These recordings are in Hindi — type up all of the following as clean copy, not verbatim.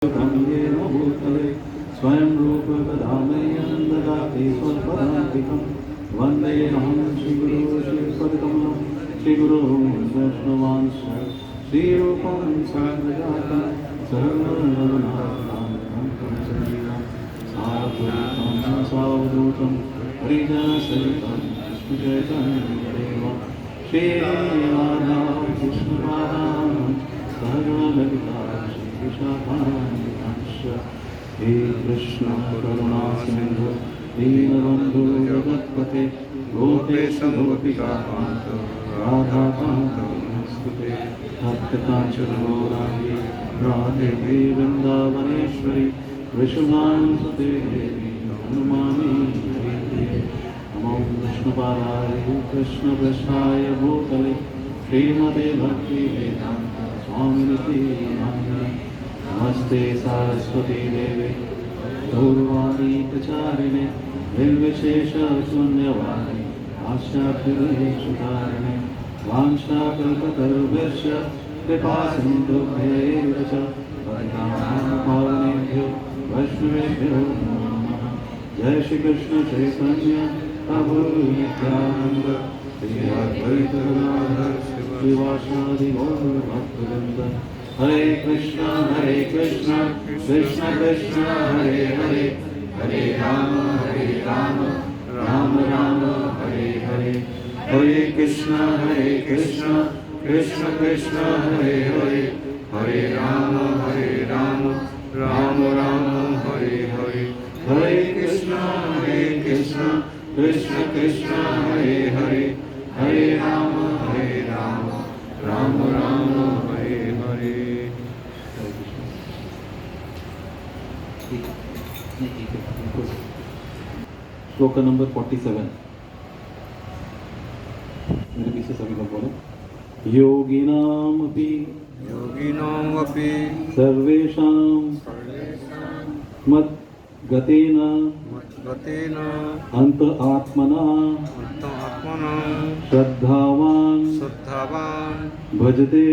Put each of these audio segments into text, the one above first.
ब्रह्मेण भूतले स्वयं रूप ददामह्यं ददाति स्वल्पदान्तिकं वन्देऽहं श्रीगुरो श्रीपदकमलं श्रीगुरो वैष्णवांश्च श्रीरूपं साग्रजातं सर्वगुणात्मानं सावधूतं सावधूतं हरिजनसहितं कृष्णचैतन्यदेवं श्रीराधा कृष्णपादां सर्वललिता हे कृष्ण करुणा सिंधु दीनबंधु जगत्पते गोपेश गोपिकाकांत राधाकांत नमस्ते भक्तकांचन गौरांगी राधे वृंदावनेश्वरी वृषभानुसुते देवी हनुमानी नमो विष्णुपादाय कृष्णपृष्ठाय भूतले श्रीमते भक्ति वेदांत स्वामिनिति नामिने नमस्ते सरस्वती देवे गौरवाणी प्रचारिणे निर्विशेष शून्यवादी आशाभिषुधारिणे वाञ्छाकल्पतरुभ्यश्च कृपा सिन्धुभ्यैव च पावनेभ्यो वैष्णवेभ्यो नमो नमः। जय श्री कृष्ण चैतन्य प्रभु नित्यानंद श्री अद्वैत गदाधर श्रीवासादि गौर भक्तवृंद। हरे कृष्ण कृष्ण कृष्ण हरे हरे हरे राम राम राम हरे हरे। हरे कृष्ण कृष्ण कृष्ण हरे हरे हरे राम राम राम हरे हरे। हरे कृष्ण कृष्ण कृष्ण हरे हरे हरे राम राम राम हरे हरे। श्लोक नंबर 47 मेरे पीछे सभी लोग बोलो। योगिनामपि सर्वेषां मद्गतेन अंत आत्मना श्रद्धावान भजते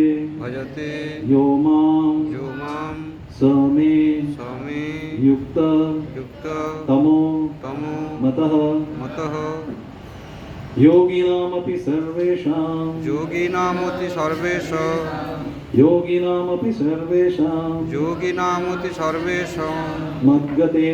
यो मां समे युक्त तमो मतः। योगिनामपि सर्वेषां मद्गते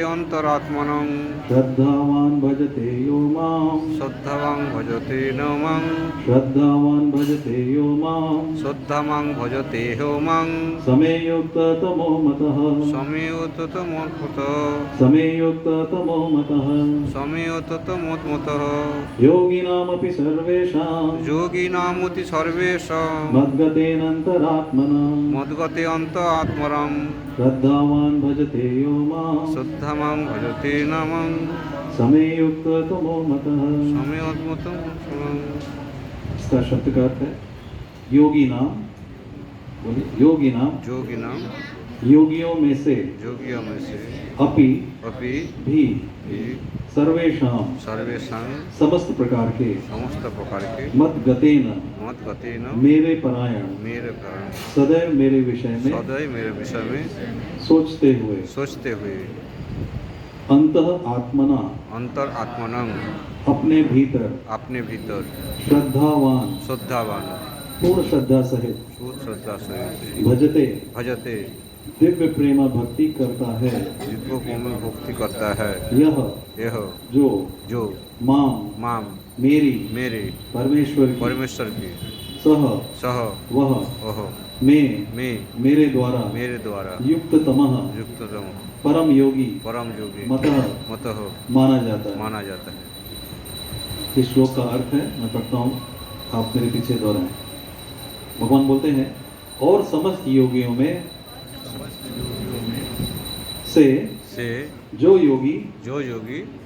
अंतरात्मनं श्रद्धावान भजते यो मां समे युक्त तमो मतः। योगिनामपि सर्वेषां मद्गते अंतरात्मनं श्रद्धावान भजते यो मां समे युक्त तमो मतः। इसका शब्द का अर्थ है योगी नाम। बोलिए योगी नाम योगियों में से अपि भी सर्वेषां समस्त प्रकार के मद्गतेन मेरे परायण सदैव मेरे विषय में सोचते हुए अंतः आत्मना अपने भीतर श्रद्धावान पूर्ण श्रद्धा सहित भजते दिव्य प्रेमा भक्ति करता है। यह जो मां मेरी परमेश्वर की सह वह मैं मेरे द्वारा युक्त तमः परम योगी मतः माना जाता है। इस श्लोक का अर्थ है, मैं पढ़ता हूँ, आप मेरे पीछे दोहराएं। भगवान बोलते हैं और समस्त योगियों में से जो योगी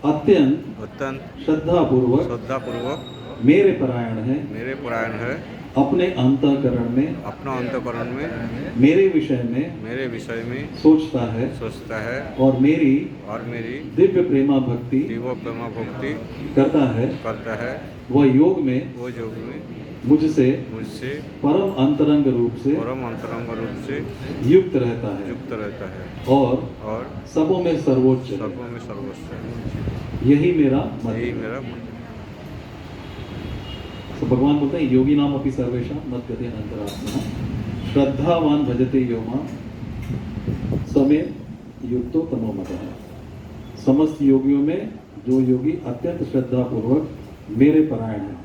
अत्यंत श्रद्धापूर्वक मेरे परायण है, मेरे परायण है, अपने अंतःकरण में, अपना अंतःकरण में, मेरे विषय में सोचता है और मेरी दिव्य प्रेमा भक्ति करता है। वह योग में मुझसे परम अंतरंग रूप से युक्त रहता है और सबों में सर्वोच्च है। यही मेरा मत है। तो भगवान बोलते हैं योगी नाम अपनी सर्वेशा मत गति अंतरात्मा श्रद्धावान भजते यो मां समेत युक्तो तमो मतः। समस्त योगियों में जो योगी अत्यंत श्रद्धा पूर्वक मेरे परायण है,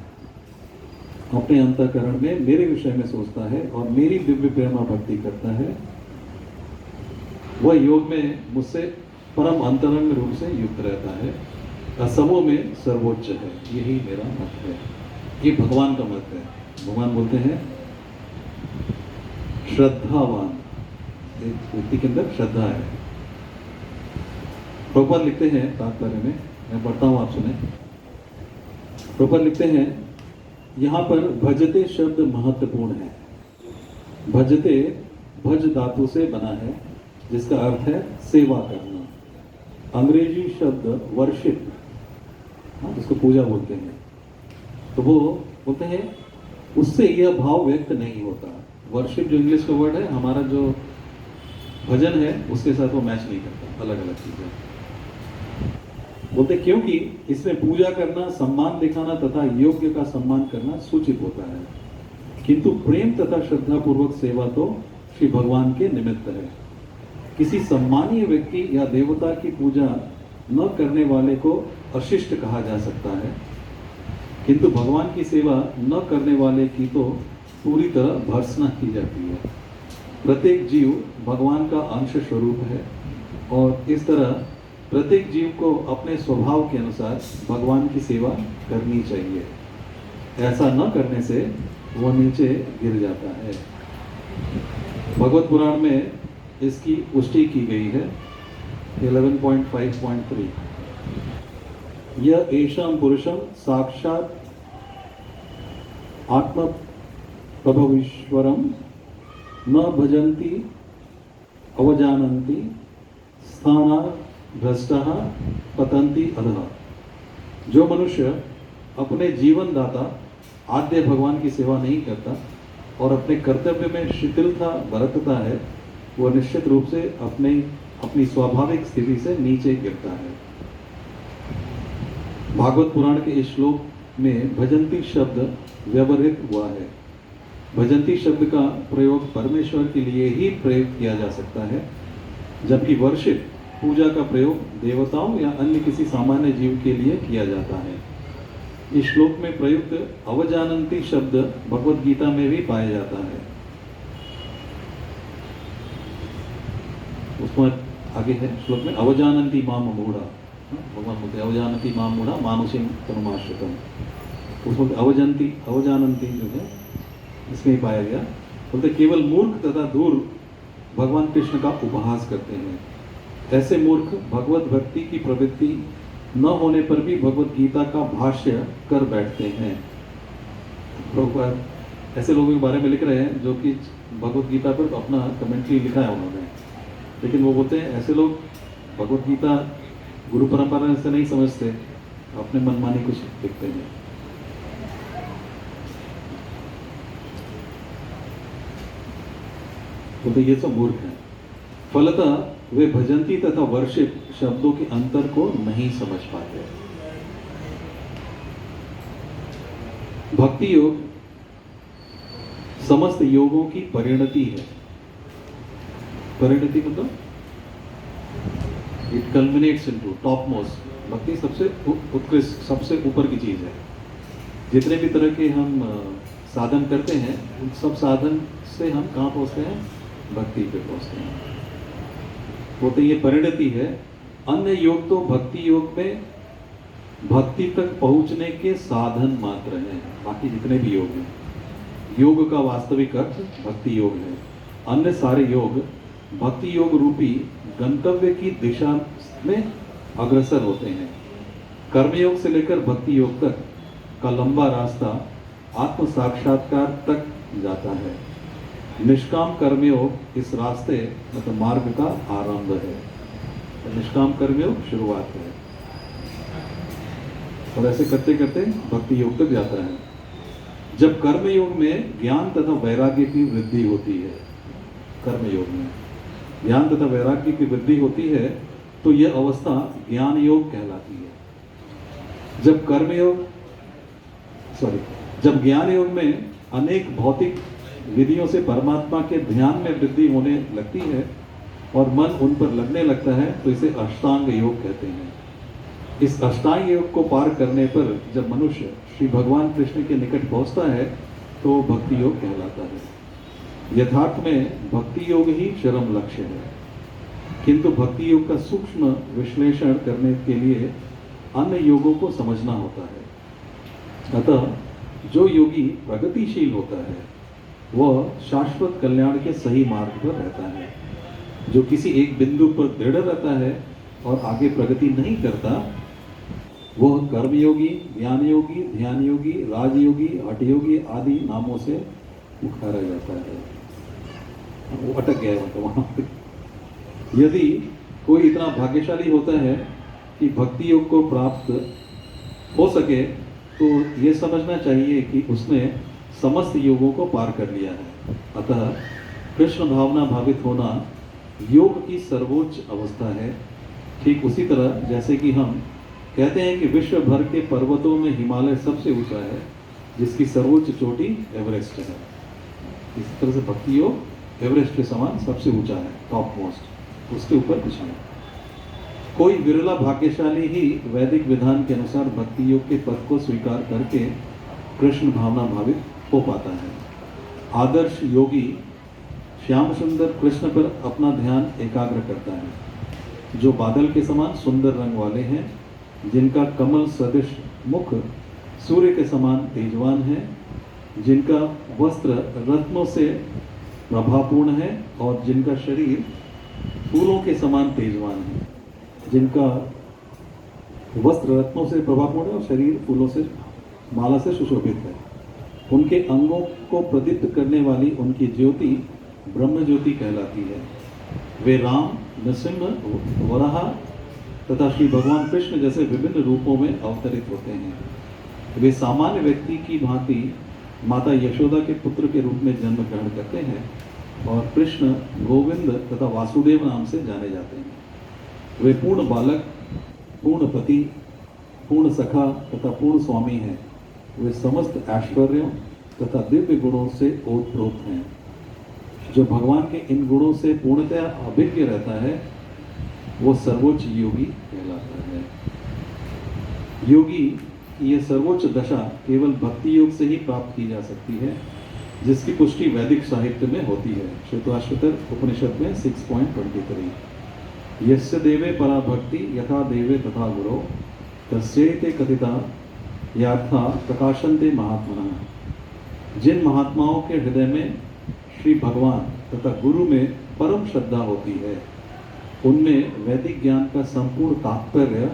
अपने अंतःकरण में मेरे विषय में सोचता है और मेरी दिव्य प्रेमा भक्ति करता है, वह योग में मुझसे परम अंतरंग रूप से युक्त रहता है और सबों में सर्वोच्च है। यही मेरा मत है। ये भगवान का मत है। भगवान बोलते हैं श्रद्धावान, एक व्यक्ति के अंदर श्रद्धा है। प्रभुपाद लिखते हैं तात्पर्य में, मैं पढ़ता हूं, आप सुने। प्रभुपाद लिखते हैं यहां पर भजते शब्द महत्वपूर्ण है। भजते भज धातु से बना है जिसका अर्थ है सेवा करना। अंग्रेजी शब्द वर्शिप, जिसको पूजा बोलते हैं, तो वो बोलते हैं उससे यह भाव व्यक्त नहीं होता। वर्शिप जो इंग्लिश का वर्ड है, हमारा जो भजन है उसके साथ वो मैच नहीं करता, अलग अलग चीजें बोलते, क्योंकि इसमें पूजा करना, सम्मान दिखाना तथा योग्य का सम्मान करना सूचित होता है, किंतु प्रेम तथा श्रद्धा पूर्वक सेवा तो श्री भगवान के निमित्त है। किसी सम्मानीय व्यक्ति या देवता की पूजा न करने वाले को अशिष्ट कहा जा सकता है, किंतु भगवान की सेवा न करने वाले की तो पूरी तरह भर्त्सना की जाती है। प्रत्येक जीव भगवान का अंश स्वरूप है और इस तरह प्रत्येक जीव को अपने स्वभाव के अनुसार भगवान की सेवा करनी चाहिए। ऐसा न करने से वह नीचे गिर जाता है। भगवत पुराण में इसकी पुष्टि की गई है 11.5.3। यह एषां पुरुषम साक्षात आत्म प्रभवीश्वरम न भजन्ति अवजानन्ति स्थाना भ्रष्टः पतन्ति अधः। जो मनुष्य अपने जीवन दाता आद्य भगवान की सेवा नहीं करता और अपने कर्तव्य में शिथिलता बरतता है, वह निश्चित रूप से अपनी स्वाभाविक स्थिति से नीचे गिरता है। भागवत पुराण के इस श्लोक में भजंती शब्द व्यवहृत हुआ है। भजंती शब्द का प्रयोग परमेश्वर के लिए ही प्रयोग किया जा सकता है, जबकि वर्शिप पूजा का प्रयोग देवताओं या अन्य किसी सामान्य जीव के लिए किया जाता है। इस श्लोक में प्रयुक्त अवजानंती शब्द भगवत गीता में भी पाया जाता है। उसमें आगे है श्लोक में अवजानंती माम मूढ़ा, भगवान बोलते अवजानंती माम मूढ़ा मानुषिम तनुमाश्रितम। उसमें अवजानंती जो है इसमें पाया गया। बोलते केवल मूर्ख तथा दूर भगवान कृष्ण का उपहास करते हैं। ऐसे मूर्ख भगवत भक्ति की प्रवृत्ति न होने पर भी भगवत गीता का भाष्य कर बैठते हैं। प्रभुपाद ऐसे लोगों के बारे में लिख रहे हैं जो कि भगवत गीता पर अपना कमेंट्री लिखा है उन्होंने, लेकिन वो बोलते हैं ऐसे लोग भगवत गीता गुरु परंपरा से नहीं समझते, अपने मनमानी कुछ लिखते हैं। बोलते ये सब मूर्ख है। फलतः वे भजंती तथा वर्शिप शब्दों के अंतर को नहीं समझ पाते। भक्ति योग समस्त योगों की परिणति है। परिणति मतलब इट कल्मिनेट्स इनटू टॉप मोस्ट। भक्ति सबसे उत्कृष्ट, सबसे ऊपर की चीज है। जितने भी तरह के हम साधन करते हैं, उन सब साधन से हम कहाँ पहुंचते हैं? भक्ति पे पहुंचते हैं। बोलते ये परिणति है। अन्य योग तो भक्ति योग में भक्ति तक पहुंचने के साधन मात्र हैं। बाकी जितने भी योग हैं, योग का वास्तविक अर्थ भक्ति योग है। अन्य सारे योग भक्ति योग रूपी गंतव्य की दिशा में अग्रसर होते हैं। कर्मयोग से लेकर भक्ति योग तक का लंबा रास्ता आत्म साक्षात्कार तक जाता है। निष्काम कर्मयोग इस रास्ते मतलब मार्ग का आरंभ है। निष्काम कर्मयोग शुरुआत है और ऐसे करते करते भक्ति योग तक जाता है। जब कर्मयोग में ज्ञान तथा वैराग्य की वृद्धि होती है, कर्मयोग में ज्ञान तथा वैराग्य की वृद्धि होती है तो यह अवस्था ज्ञान योग कहलाती है। जब ज्ञान योग में अनेक भौतिक विधियों से परमात्मा के ध्यान में वृद्धि होने लगती है और मन उन पर लगने लगता है तो इसे अष्टांग योग कहते हैं। इस अष्टांग योग को पार करने पर जब मनुष्य श्री भगवान कृष्ण के निकट पहुंचता है तो भक्ति योग कहलाता है। यथार्थ में भक्ति योग ही चरम लक्ष्य है, किंतु भक्ति योग का सूक्ष्म विश्लेषण करने के लिए अन्य योगों को समझना होता है। अतः जो योगी प्रगतिशील होता है वह शाश्वत कल्याण के सही मार्ग पर रहता है। जो किसी एक बिंदु पर दृढ़ रहता है और आगे प्रगति नहीं करता वह कर्मयोगी, ज्ञान योगी, ध्यान योगी, राजयोगी, हठयोगी आदि नामों से पुकारा जाता है। वो अटक गया है वहां पे। यदि कोई इतना भाग्यशाली होता है कि भक्ति योग को प्राप्त हो सके तो ये समझना चाहिए कि उसने समस्त योगों को पार कर लिया है। अतः कृष्ण भावना भावित होना योग की सर्वोच्च अवस्था है। ठीक उसी तरह जैसे कि हम कहते हैं कि विश्व भर के पर्वतों में हिमालय सबसे ऊंचा है, जिसकी सर्वोच्च चोटी एवरेस्ट है। इसी तरह से भक्ति योग एवरेस्ट के समान सबसे ऊंचा है, टॉप मोस्ट, उसके ऊपर कुछ नहीं। कोई विरला भाग्यशाली ही वैदिक विधान के अनुसार भक्ति योग के पद को स्वीकार करके कृष्ण भावना भावित हो पाता है। आदर्श योगी श्याम सुंदर कृष्ण पर अपना ध्यान एकाग्र करता है, जो बादल के समान सुंदर रंग वाले हैं, जिनका कमल सदृश मुख सूर्य के समान तेजवान है, जिनका वस्त्र रत्नों से प्रभापूर्ण है और जिनका शरीर फूलों के समान तेजवान है। जिनका वस्त्र रत्नों से प्रभापूर्ण है और शरीर फूलों से माला से सुशोभित है। उनके अंगों को प्रदीप्त करने वाली उनकी ज्योति ब्रह्म ज्योति कहलाती है। वे राम, नृसिंह, वराह तथा श्री भगवान कृष्ण जैसे विभिन्न रूपों में अवतरित होते हैं। वे सामान्य व्यक्ति की भांति माता यशोदा के पुत्र के रूप में जन्म ग्रहण करते हैं और कृष्ण, गोविंद तथा वासुदेव नाम से जाने जाते हैं। वे पूर्ण बालक, पूर्ण पति, पूर्ण सखा तथा पूर्ण स्वामी हैं। वे समस्त ऐश्वर्यों तथा दिव्य गुणों से ओतप्रोत हैं। जो भगवान के इन गुणों से पूर्णतया अभिज्ञ रहता है वो सर्वोच्च योगी कहलाता है। योगी की यह सर्वोच्च दशा केवल भक्ति योग से ही प्राप्त की जा सकती है, जिसकी पुष्टि वैदिक साहित्य में होती है। श्वेताश्वतर उपनिषद में 6.23 यस्य देवे परा भक्ति यथा देवे तथा गुरो तस्यैते कथिता यार्था प्रकाशन्ते महात्मनः। जिन महात्माओं के हृदय में श्री भगवान तथा गुरु में परम श्रद्धा होती है, उनमें वैदिक ज्ञान का संपूर्ण तात्पर्य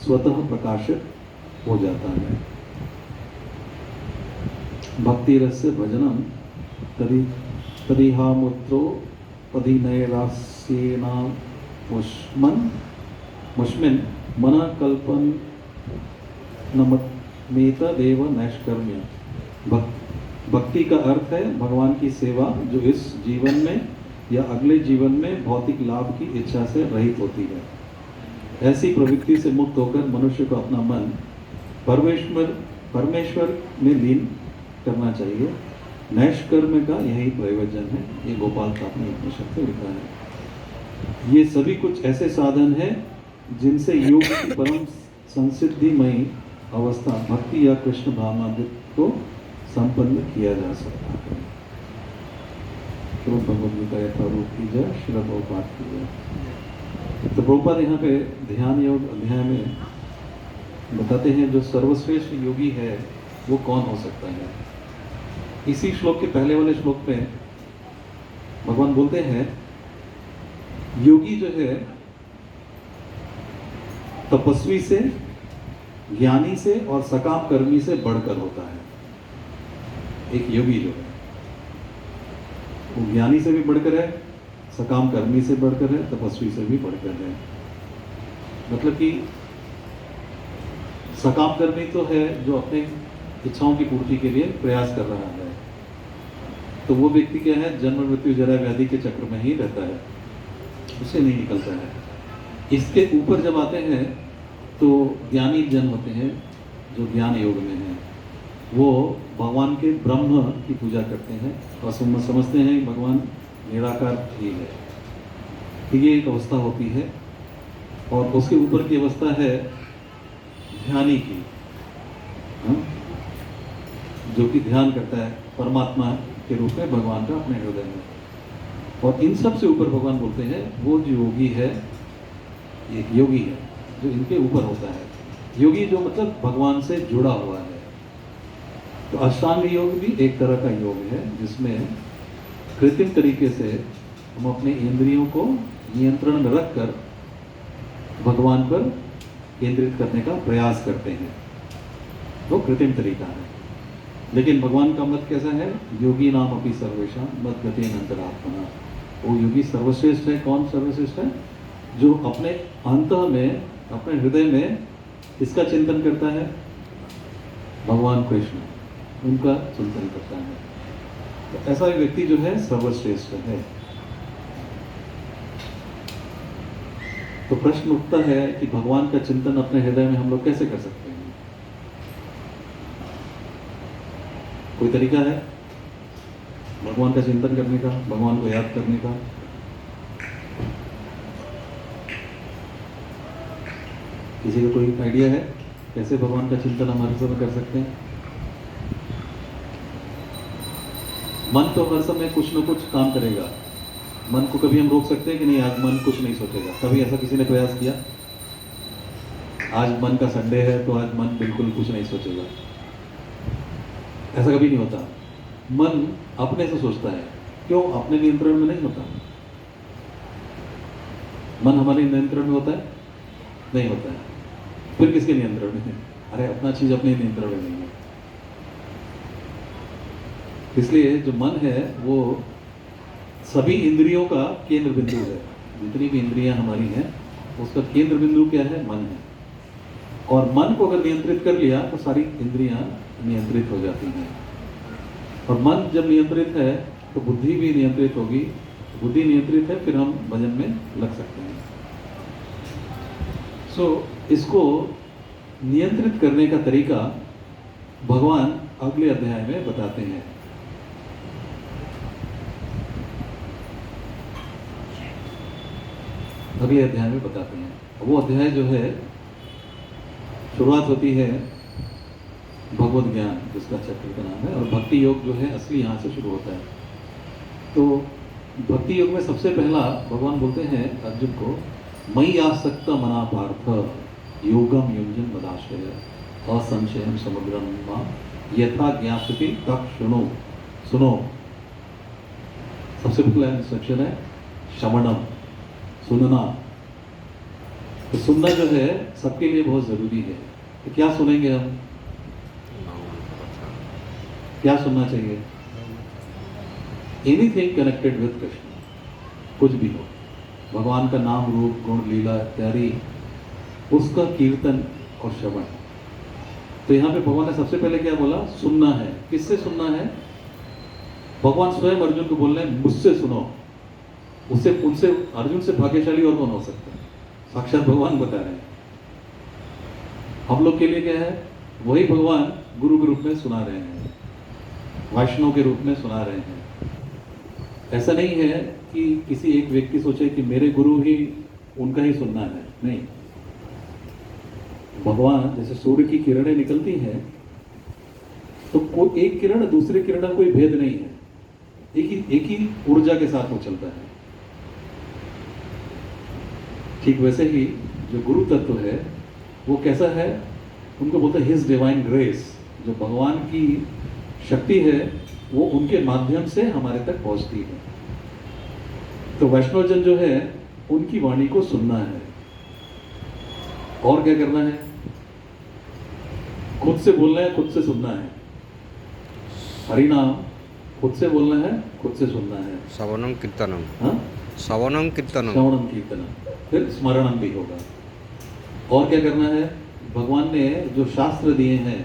स्वतः प्रकाशित हो जाता है। भक्ति रस्य भजनम तदिहामुत्रो पदिनैरास्येना मुष्मिन मन कल्पन नमत देव नैष्कर्म्य। भक्ति का अर्थ है भगवान की सेवा, जो इस जीवन में या अगले जीवन में भौतिक लाभ की इच्छा से रहित होती है। ऐसी प्रवृत्ति से मुक्त होकर मनुष्य को अपना मन परमेश्वर में लीन करना चाहिए। नैष्कर्म्य का यही प्रयोजन है। ये गोपाल का अपने उपनिषद से लिखा है। ये सभी कुछ ऐसे साधन हैं जिनसे योग की परम संसिद्धिमयी अवस्था भक्ति या कृष्ण भावनामृत को संपन्न किया जा सकता है। तो भगवद गीता यथारूप की जाए, श्रील प्रभुपाद की जाए। तो प्रभुपाद यहाँ पे ध्यान योग अध्याय में बताते हैं जो सर्वश्रेष्ठ योगी है वो कौन हो सकता है। इसी श्लोक के पहले वाले श्लोक में भगवान बोलते हैं योगी जो है तपस्वी से ज्ञानी से और सकाम कर्मी से बढ़कर होता है। एक योगी जो है वो ज्ञानी से भी बढ़कर है, सकाम कर्मी से बढ़कर है, तपस्वी से भी बढ़कर है। मतलब कि सकाम कर्मी तो है जो अपने इच्छाओं की पूर्ति के लिए प्रयास कर रहा है, तो वो व्यक्ति क्या है, जन्म मृत्यु जरा व्याधि के चक्र में ही रहता है, उससे नहीं निकलता है। इसके ऊपर जब आते हैं तो ज्ञानी जन होते हैं जो ज्ञान योग में हैं, वो भगवान के ब्रह्म की पूजा करते हैं और समझते हैं कि भगवान निराकार ही है। तो ये एक अवस्था होती है। और उसके ऊपर की अवस्था है ध्यानी की, जो कि ध्यान करता है परमात्मा के रूप में भगवान का अपने हृदय में। और इन सब से ऊपर भगवान बोलते हैं वो जो योगी है, एक योगी है जो इनके ऊपर होता है। योगी जो मतलब भगवान से जुड़ा हुआ है। तो अष्टांग योग भी एक तरह का योग है जिसमें कृत्रिम तरीके से हम अपने इंद्रियों को नियंत्रण में रखकर भगवान पर केंद्रित करने का प्रयास करते हैं। वो कृत्रिम तरीका है। लेकिन भगवान का मत कैसा है, योगी नाम अपनी सर्वेशा मत गति अंतरात्मना। वो योगी सर्वश्रेष्ठ है। कौन सर्वश्रेष्ठ है? जो अपने अंत में, अपने हृदय में इसका चिंतन करता है, भगवान कृष्ण उनका चिंतन करता है। तो ऐसा व्यक्ति जो है सर्वश्रेष्ठ है। तो प्रश्न उठता है कि भगवान का चिंतन अपने हृदय में हम लोग कैसे कर सकते हैं? कोई तरीका है भगवान का चिंतन करने का, भगवान को याद करने का? किसी को कोई आइडिया है कैसे भगवान का चिंतन हमारे समय कर सकते हैं? मन तो हर समय कुछ न कुछ काम करेगा। मन को कभी हम रोक सकते हैं कि नहीं, आज मन कुछ नहीं सोचेगा? कभी ऐसा किसी ने प्रयास किया? आज मन का संडे है तो आज मन बिल्कुल कुछ नहीं सोचेगा, ऐसा कभी नहीं होता। मन अपने से सोचता है। क्यों? अपने नियंत्रण में नहीं होता। मन हमारे नियंत्रण में होता है? नहीं होता है। फिर किसके नियंत्रण में है? अरे अपना चीज अपने नियंत्रण में नहीं है। इसलिए जो मन है वो सभी इंद्रियों का केंद्र बिंदु है। जितनी भी इंद्रियां हमारी हैं उसका केंद्र बिंदु क्या है? मन है। और मन को अगर नियंत्रित कर लिया तो सारी इंद्रियां नियंत्रित हो जाती हैं। और मन जब नियंत्रित है तो बुद्धि भी नियंत्रित होगी। बुद्धि नियंत्रित है, फिर हम भजन में लग सकते हैं। इसको नियंत्रित करने का तरीका भगवान अगले अध्याय में बताते हैं। अगले अध्याय में बताते हैं। वो अध्याय जो है, शुरुआत होती है भगवत ज्ञान, जिसका चैप्टर का नाम है, और भक्ति योग जो है असली यहाँ से शुरू होता है। तो भक्ति योग में सबसे पहला भगवान बोलते हैं अर्जुन को, मयि आसक्त मना पार्थ योगम युञ्जन मदाश्रय असंशयम समुद्रम मा यथा ज्ञास्यति तत् शृणु। सुनो। सबसे पहला इंस्ट्रक्शन है श्रवणम, सुनना। तो सुनना जो है सबके लिए बहुत जरूरी है। तो क्या सुनेंगे हम? क्या सुनना चाहिए? एनीथिंग कनेक्टेड विद कृष्ण, कुछ भी हो, भगवान का नाम, रूप, गुण, लीला इत्यादि, उसका कीर्तन और श्रवण। तो यहाँ पे भगवान ने सबसे पहले क्या बोला? सुनना है। किससे सुनना है? भगवान स्वयं अर्जुन को बोल रहे हैं, मुझसे सुनो। उससे, उनसे, अर्जुन से भाग्यशाली और कौन हो सकता है? साक्षात भगवान बता रहे हैं। हम लोग के लिए क्या है? वही भगवान गुरु के रूप में सुना रहे हैं, वैष्णव के रूप में सुना रहे हैं। ऐसा नहीं है कि किसी एक व्यक्ति सोचे कि मेरे गुरु ही, उनका ही सुनना है। नहीं, भगवान जैसे सूर्य की किरणें निकलती हैं तो कोई एक किरण दूसरे किरण का कोई भेद नहीं है, एक ही ऊर्जा के साथ वो चलता है। ठीक वैसे ही जो गुरु तत्व है वो कैसा है? उनको बोलते हैं हिज डिवाइन ग्रेस। जो भगवान की शक्ति है वो उनके माध्यम से हमारे तक पहुंचती है। तो वैष्णवजन जो है उनकी वाणी को सुनना है। और क्या करना है? खुद से बोलना है, खुद से सुनना है। हरि नाम खुद से बोलना है, खुद से सुनना है। श्रवणम कीर्तनम, हाँ, श्रवणम कीर्तनम, श्रवणम कीर्तनम, फिर स्मरणम भी होगा। और क्या करना है? भगवान ने जो शास्त्र दिए हैं,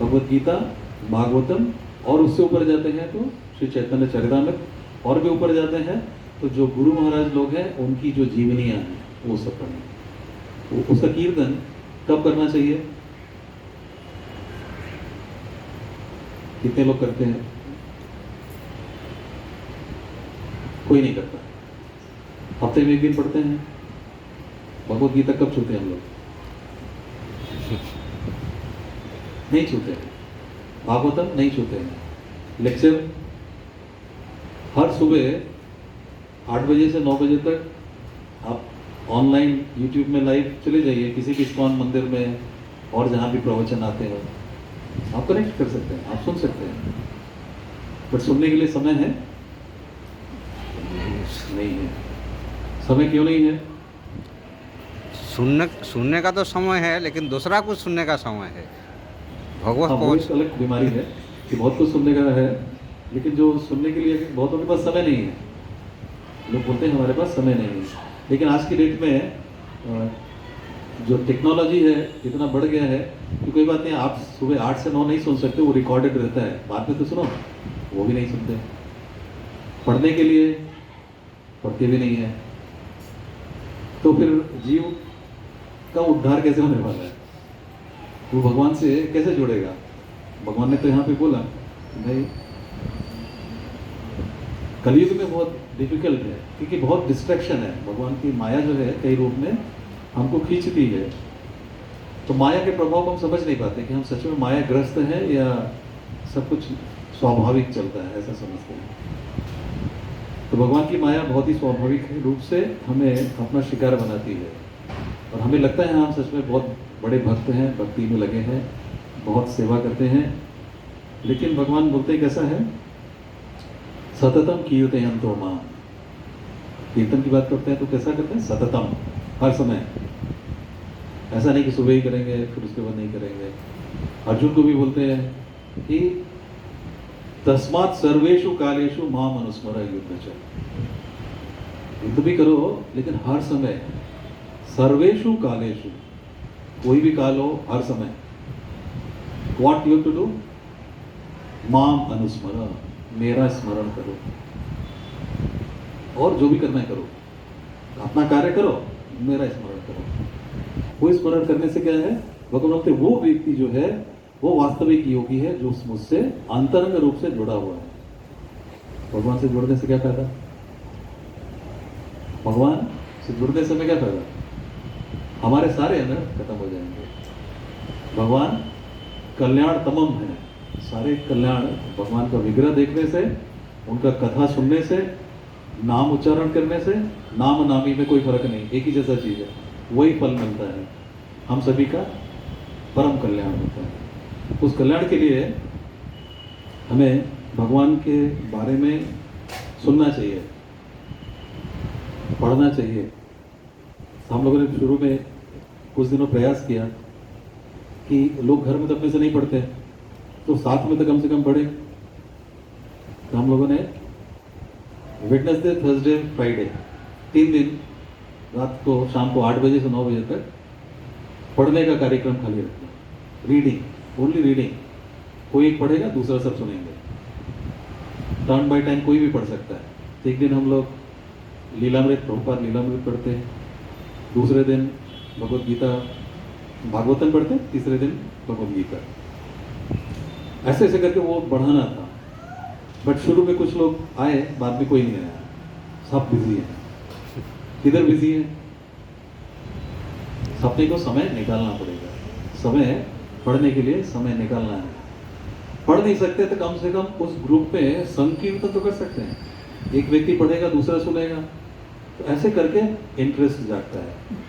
भगवत गीता, भागवतम, और उससे ऊपर जाते हैं तो श्री चैतन्य चरितामृत, और भी ऊपर जाते हैं तो जो गुरु महाराज लोग हैं उनकी जो जीवनियाँ हैं वो सब पढ़ें। उसका कीर्तन कब करना चाहिए? कितने लोग करते हैं? कोई नहीं करता। हफ्ते में एक दिन पढ़ते हैं। भगवत गीता कब छूते हैं हम लोग? नहीं छूते हैं। भागवतम नहीं छूते हैं। लेक्चर हर सुबह 8 बजे से 9 बजे तक आप ऑनलाइन यूट्यूब में लाइव चले जाइए, किसी भी इस्कॉन मंदिर में और जहाँ भी प्रवचन आते हैं आप कनेक्ट कर सकते हैं, आप सुन सकते हैं। बट सुनने के लिए समय है? नहीं है। समय क्यों नहीं है? सुनने का तो समय है, लेकिन दूसरा कुछ सुनने का समय है। भगवत हाँ, वो एक अलग बीमारी है कि बहुत कुछ सुनने का है, लेकिन जो सुनने के लिए बहुतों के पास समय नहीं है। लोग बोलते हैं हमारे पास समय नहीं है, लेकिन आज की डेट में जो टेक्नोलॉजी है इतना बढ़ गया है कि कोई बात नहीं, आप सुबह 8 से 9 नहीं सुन सकते, वो रिकॉर्डेड रहता है, बाद में तो सुनो, वो भी नहीं सुनते। पढ़ने के लिए पढ़ते भी नहीं है, तो फिर जीव का उद्धार कैसे होने वाला है? वो भगवान से कैसे जुड़ेगा? भगवान ने तो यहाँ पे बोला भाई कलयुग में बहुत डिफिकल्ट है, क्योंकि बहुत डिस्ट्रैक्शन है। भगवान की माया जो है कई रूप में हमको खींचती है, तो माया के प्रभाव को हम समझ नहीं पाते कि हम सच में माया ग्रस्त हैं या सब कुछ स्वाभाविक चलता है, ऐसा समझते हैं। तो भगवान की माया बहुत ही स्वाभाविक रूप से हमें अपना शिकार बनाती है, और हमें लगता है हम सच में बहुत बड़े भक्त हैं, भक्ति में लगे हैं, बहुत सेवा करते हैं। लेकिन भगवान बोलते कैसा है? सततम कीर्तयन्तो माम। कीर्तन की बात करते हैं तो कैसा करते हैं? सततम, हर समय। ऐसा नहीं कि सुबह ही करेंगे फिर उसके बाद नहीं करेंगे। अर्जुन को भी बोलते हैं कि तस्मात् सर्वेषु कालेषु माम अनुस्मर युद्ध च। युद्ध भी करो लेकिन हर समय, सर्वेषु कालेषु, कोई भी काल हो, हर समय। What you to do? माम अनुस्मर, मेरा स्मरण करो, और जो भी करना है करो, अपना कार्य करो, मेरा स्मरण करो। वो स्मरण करने से क्या है? भगवान बोलते वो व्यक्ति जो है वो वास्तविक योगी है, जो मुझसे अंतरंग रूप से जुड़ा हुआ है। भगवान से जुड़ने से क्या फायदा? भगवान से जुड़ने से हमें क्या फायदा? हमारे सारे अनर्थ खत्म हो जाएंगे। भगवान कल्याण तमम है, सारे कल्याण भगवान का विग्रह देखने से, उनका कथा सुनने से, नाम उच्चारण करने से, नाम नामी में कोई फर्क नहीं, एक ही जैसा चीज है, वही फल मिलता है। हम सभी का परम कल्याण होता है। उस कल्याण के लिए हमें भगवान के बारे में सुनना चाहिए, पढ़ना चाहिए। हम लोगों ने शुरू में कुछ दिनों प्रयास किया कि लोग घर में तो अपने से नहीं पढ़ते, तो साथ में तो कम से कम पढ़े। तो हम लोगों ने वेडनेसडे, थर्सडे, फ्राइडे 3 दिन रात को, शाम को 8 बजे से 9 बजे तक पढ़ने का कार्यक्रम खाली रखा। Reading, only reading. कोई एक पढ़ेगा, दूसरा सब सुनेंगे, टर्न बाय टाइम कोई भी पढ़ सकता है। एक दिन हम लोग लीलामृत, प्रभुपाद लीलामृत पढ़ते हैं, दूसरे दिन भगवत गीता भागवतम पढ़ते हैं, तीसरे दिन भगवत गीता। ऐसे ऐसे करके वो बढ़ाना था। बट शुरू में कुछ लोग आए, बाद में कोई नहीं आया, सब बिजी है। किधर बिजी है? सबने को समय निकालना पड़ेगा। समय पढ़ने के लिए समय निकालना है। पढ़ नहीं सकते तो कम से कम उस ग्रुप में संकीर्तन तो कर सकते हैं। एक व्यक्ति पढ़ेगा, दूसरा सुनेगा, तो ऐसे करके इंटरेस्ट जागता है।